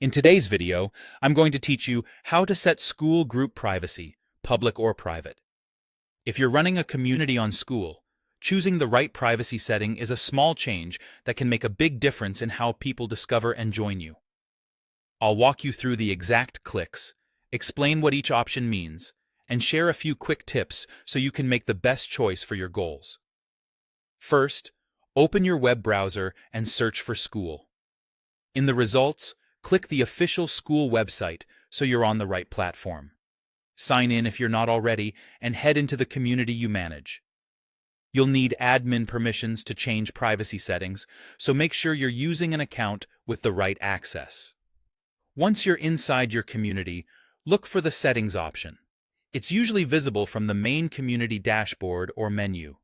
In today's video, I'm going to teach you how to set Skool group privacy, public or private. If you're running a community on Skool, choosing the right privacy setting is a small change that can make a big difference in how people discover and join you. I'll walk you through the exact clicks, explain what each option means, and share a few quick tips so you can make the best choice for your goals. First, open your web browser and search for Skool. In the results, click the official Skool website so you're on the right platform. Sign in if you're not already, and head into the community you manage. You'll need admin permissions to change privacy settings, so make sure you're using an account with the right access. Once you're inside your community, look for the Settings option. It's usually visible from the main community dashboard or menu.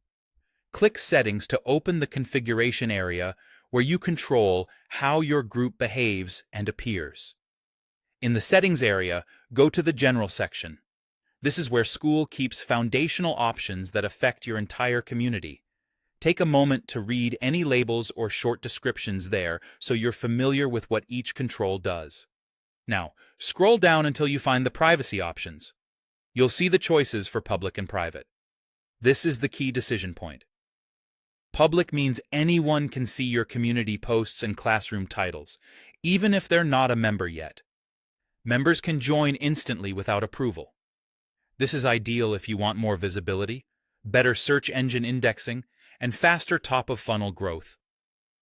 Click Settings to open the configuration area where you control how your group behaves and appears. In the Settings area, go to the General section. This is where Skool keeps foundational options that affect your entire community. Take a moment to read any labels or short descriptions there so you're familiar with what each control does. Now, scroll down until you find the privacy options. You'll see the choices for public and private. This is the key decision point. Public means anyone can see your community posts and classroom titles, even if they're not a member yet. Members can join instantly without approval. This is ideal if you want more visibility, better search engine indexing, and faster top-of-funnel growth.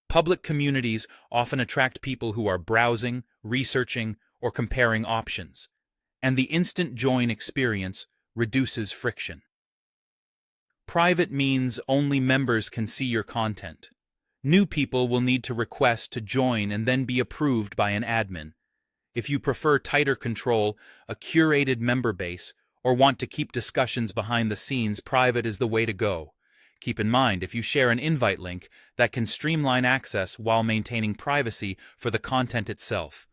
Public communities often attract people who are browsing, researching, or comparing options, and the instant join experience reduces friction. Private means only members can see your content. New people will need to request to join and then be approved by an admin. If you prefer tighter control, a curated member base, or want to keep discussions behind the scenes, private is the way to go. Keep in mind, if you share an invite link, that can streamline access while maintaining privacy for the content itself.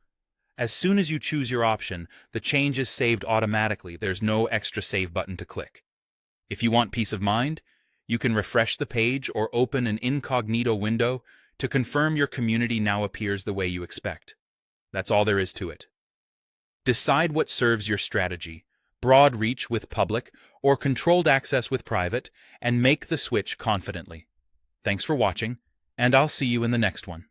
As soon as you choose your option, the change is saved automatically. There's no extra save button to click. If you want peace of mind, you can refresh the page or open an incognito window to confirm your community now appears the way you expect. That's all there is to it. Decide what serves your strategy: broad reach with public or controlled access with private, and make the switch confidently. Thanks for watching, and I'll see you in the next one.